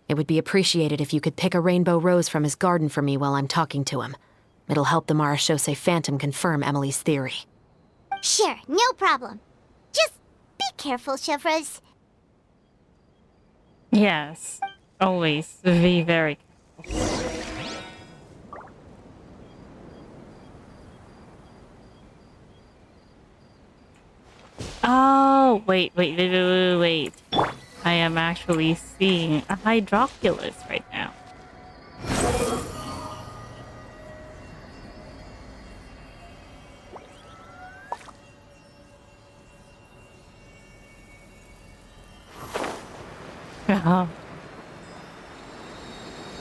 S5: it would be appreciated if you could pick a rainbow rose from his garden for me while I'm talking to him. It'll help the Marachose Phantom confirm Emily's theory.
S6: Sure, no problem. Just be careful, Chevreuse.
S1: Yes, always be very careful. Oh, wait. I am actually seeing a Hydroculus right now.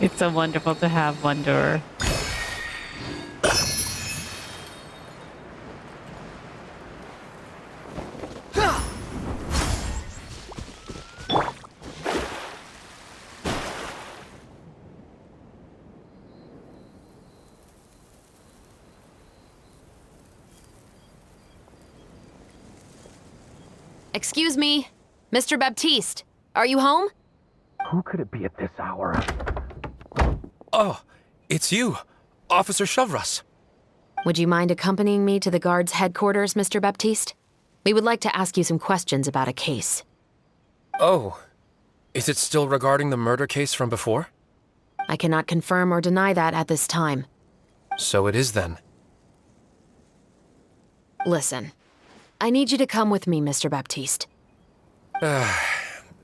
S1: It's so wonderful to have Wanderer.
S5: Excuse me, Mr. Baptiste, are you home?
S14: Who could it be at this hour? Oh, it's you, Officer Chevreuse.
S5: Would you mind accompanying me to the guard's headquarters, Mr. Baptiste? We would like to ask you some questions about a case.
S14: Oh, is it still regarding the murder case from before?
S5: I cannot confirm or deny that at this time.
S14: So it is then.
S5: Listen, I need you to come with me, Mr. Baptiste.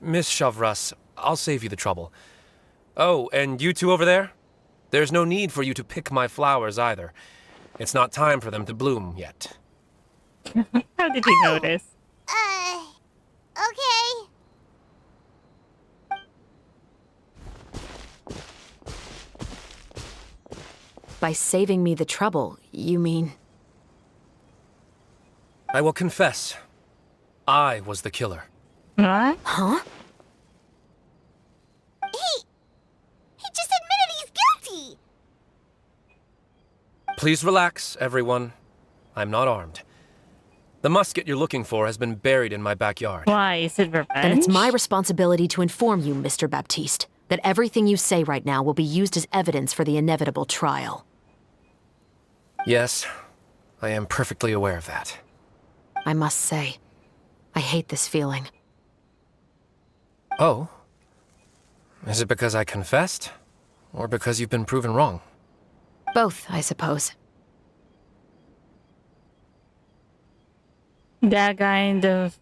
S14: Miss Chevreuse, I'll save you the trouble. Oh, and you two over there? There's no need for you to pick my flowers either. It's not time for them to bloom yet.
S1: How did you notice?
S6: Okay.
S5: By saving me the trouble, you mean...
S14: I will confess. I was the killer.
S1: What?
S5: Huh?
S6: He just admitted he's guilty!
S14: Please relax, everyone. I'm not armed. The musket you're looking for has been buried in my backyard.
S1: Why? Is it revenge?
S5: Then it's my responsibility to inform you, Mr. Baptiste, that everything you say right now will be used as evidence for the inevitable trial.
S14: Yes, I am perfectly aware of that.
S5: I must say, I hate this feeling.
S14: Oh? Is it because I confessed? Or because you've been proven wrong?
S5: Both, I suppose.
S1: That kind of...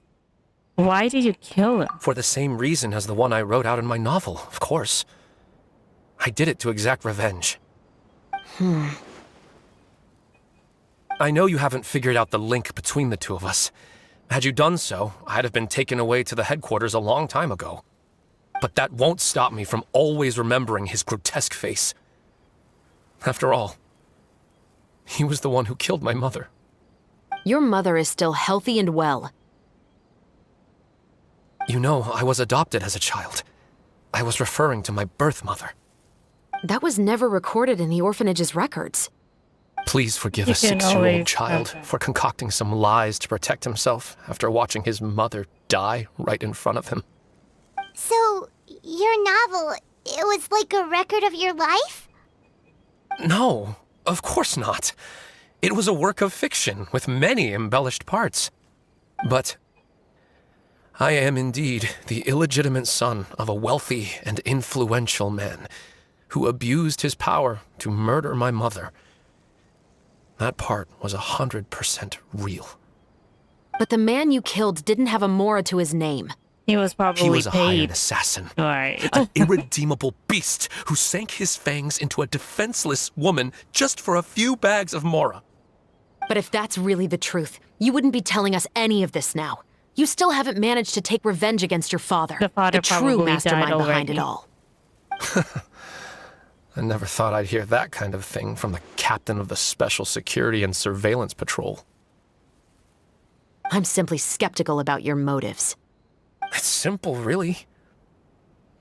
S1: Why did you kill him?
S14: For the same reason as the one I wrote out in my novel, of course. I did it to exact revenge. I know you haven't figured out the link between the two of us. Had you done so, I'd have been taken away to the headquarters a long time ago. But that won't stop me from always remembering his grotesque face. After all, he was the one who killed my mother.
S5: Your mother is still healthy and well.
S14: You know, I was adopted as a child. I was referring to my birth mother.
S5: That was never recorded in the orphanage's records.
S14: Please forgive
S1: You
S14: a
S1: can
S14: 6-year-old
S1: always
S14: child for concocting some lies to protect himself after watching his mother die right in front of him.
S6: So, your novel, it was like a record of your life?
S14: No, of course not. It was a work of fiction with many embellished parts. But I am indeed the illegitimate son of a wealthy and influential man who abused his power to murder my mother. That part was 100% real.
S5: But the man you killed didn't have a Mora to his name.
S1: He was probably
S14: He was a hired
S1: paid.
S14: assassin.
S1: Right.
S14: An irredeemable beast who sank his fangs into a defenseless woman just for a few bags of Mora.
S5: But if that's really the truth, you wouldn't be telling us any of this now. You still haven't managed to take revenge against your father.
S1: The father
S5: true
S1: probably
S5: mastermind
S1: died
S5: behind
S1: already.
S5: it all.
S14: I never thought I'd hear that kind of thing from the captain of the Special Security and Surveillance Patrol.
S5: I'm simply skeptical about your motives.
S14: It's simple, really.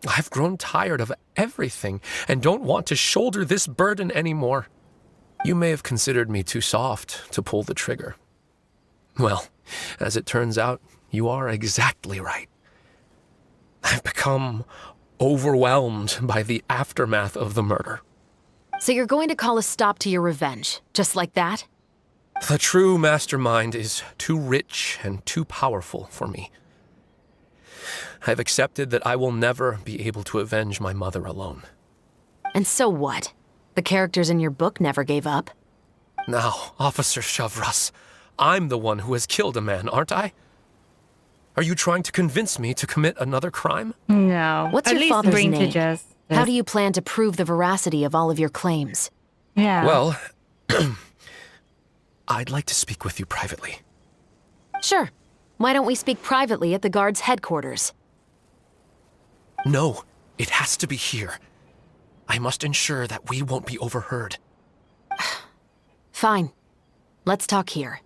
S14: I've grown tired of everything and don't want to shoulder this burden anymore. You may have considered me too soft to pull the trigger. Well, as it turns out, you are exactly right. I've become overwhelmed by the aftermath of the murder.
S5: So you're going to call a stop to your revenge, just like that?
S14: The true mastermind is too rich and too powerful for me. I've accepted that I will never be able to avenge my mother alone.
S5: And so what? The characters in your book never gave up.
S14: Now, Officer Chevreuse, I'm the one who has killed a man, aren't I? Are you trying to convince me to commit another crime?
S1: No.
S5: What's
S1: At
S5: your
S1: least
S5: father's
S1: bring to
S5: name?
S1: justice.
S5: How do you plan to prove the veracity of all of your claims?
S1: Yeah.
S14: Well, I'd like to speak with you privately.
S5: Sure. Why don't we speak privately at the guard's headquarters?
S14: No, it has to be here. I must ensure that we won't be overheard.
S5: Fine. Let's talk here.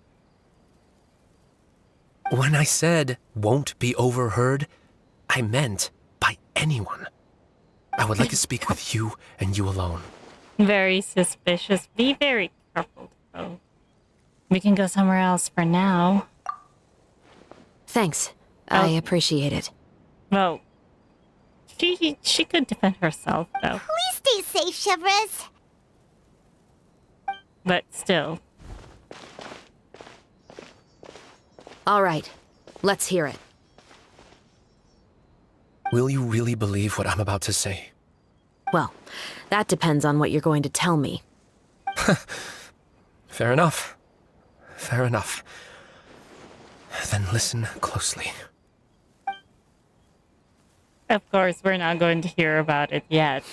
S14: When I said won't be overheard, I meant by anyone. I would like to speak with you and you alone.
S1: Very suspicious. Be very careful, though. We can go somewhere else for now.
S5: Thanks. I appreciate it.
S1: Well, she could defend herself, though.
S6: Please stay safe, Chevreuse.
S1: But still.
S5: All right. Let's hear it.
S14: Will you really believe what I'm about to say?
S5: Well, that depends on what you're going to tell me.
S14: Fair enough. Fair enough. Then listen closely.
S1: Of course, we're not going to hear about it yet.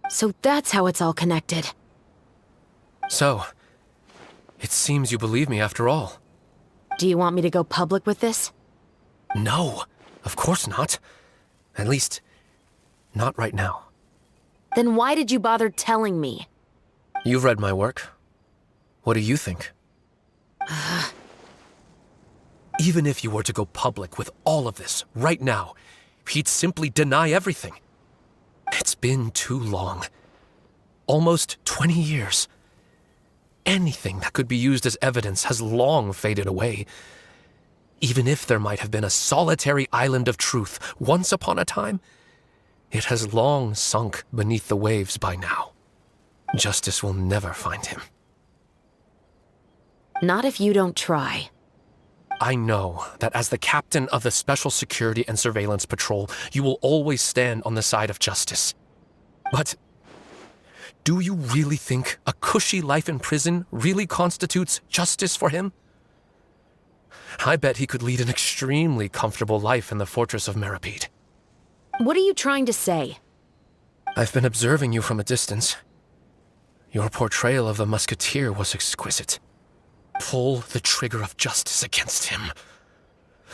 S5: So that's how it's all connected.
S14: So, it seems you believe me after all.
S5: Do you want me to go public with this?
S14: No, of course not. At least, not right now.
S5: Then why did you bother telling me?
S14: You've read my work. What do you think? Even if you were to go public with all of this right now, he'd simply deny everything. It's been too long. Almost 20 years. Anything that could be used as evidence has long faded away. Even if there might have been a solitary island of truth once upon a time, it has long sunk beneath the waves by now. Justice will never find him.
S5: Not if you don't try.
S14: I know that as the captain of the Special Security and Surveillance Patrol, you will always stand on the side of justice. But do you really think a cushy life in prison really constitutes justice for him? I bet he could lead an extremely comfortable life in the fortress of Meripede.
S5: What are you trying to say?
S14: I've been observing you from a distance. Your portrayal of the musketeer was exquisite. Pull the trigger of justice against him.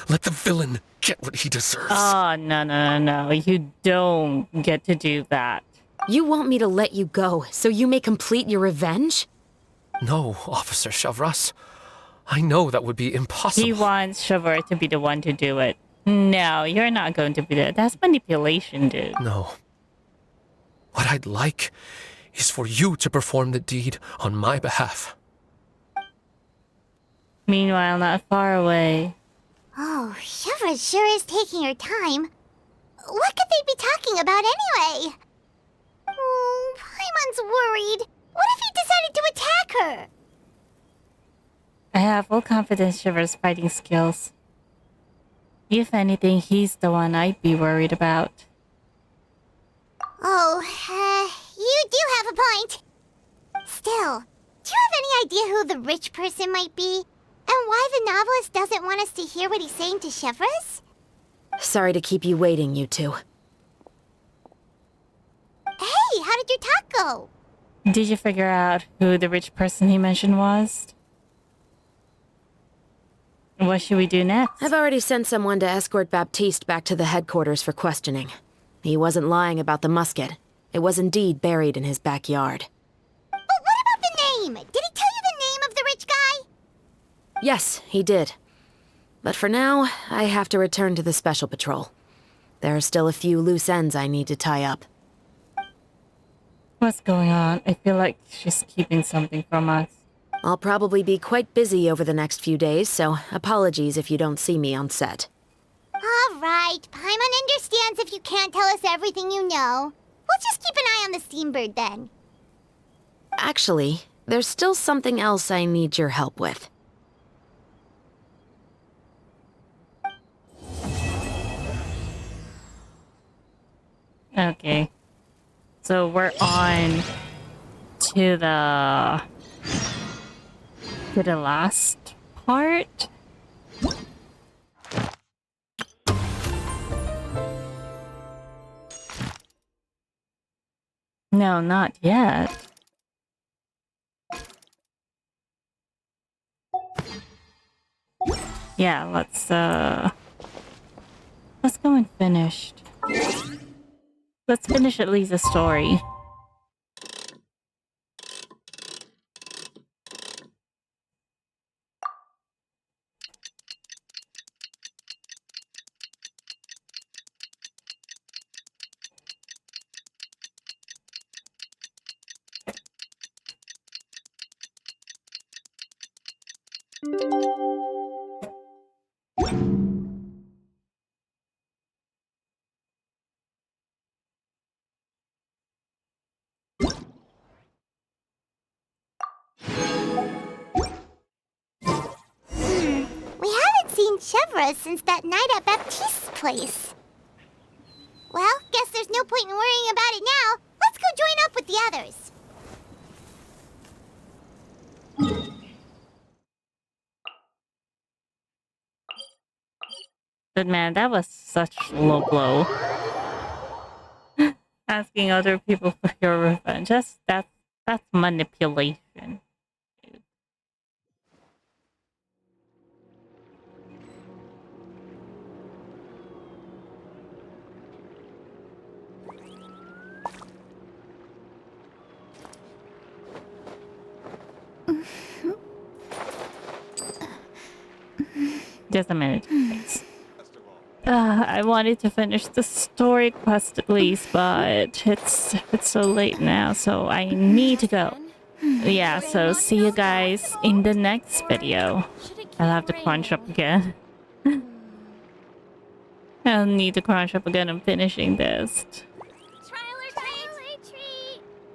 S14: Let the villain get what he deserves.
S1: Oh, no. You don't get to do that.
S5: You want me to let you go so you may complete your revenge?
S14: No, Officer Chevreuse. I know that would be impossible.
S1: He wants Chevreuse to be the one to do it. No, you're not going to be that. That's manipulation, dude.
S14: No. What I'd like is for you to perform the deed on my behalf.
S1: Meanwhile, not far away.
S6: Oh, Chevreuse sure is taking her time. What could they be talking about anyway? Oh, Paimon's worried. What if he decided to attack her?
S1: I have full confidence in Chevreuse' fighting skills. If anything, he's the one I'd be worried about.
S6: Oh, you do have a point. Still, do you have any idea who the rich person might be? And why the novelist doesn't want us to hear what he's saying to Chevreuse?
S5: Sorry to keep you waiting, you two.
S6: Hey, how did your talk go?
S1: Did you figure out who the rich person he mentioned was? What should we do next?
S5: I've already sent someone to escort Baptiste back to the headquarters for questioning. He wasn't lying about the musket. It was indeed buried in his backyard.
S6: But what about the name? Did he tell you the name of the rich guy?
S5: Yes, he did. But for now, I have to return to the Special Patrol. There are still a few loose ends I need to tie up.
S1: What's going on? I feel like she's keeping something from us.
S5: I'll probably be quite busy over the next few days, so apologies if you don't see me on set.
S6: All right, Paimon understands if you can't tell us everything you know. We'll just keep an eye on the Steambird then.
S5: Actually, there's still something else I need your help with.
S1: Okay. So we're on to the last part. No, not yet. Yeah, let's go and finish. Let's finish at least the story.
S6: We haven't seen Chevreuse since that night at Baptiste's place. Well, guess there's no point in worrying about it now. Let's go join up with the others.
S1: But man, that was such a low blow. Asking other people for your revenge. That's manipulation. Just a minute, please. I wanted to finish the story quest at least, but it's so late now, so I need to go. Yeah, so see you guys in the next video. I'll have to crunch up again. I'll need to crunch up again. I'm finishing this.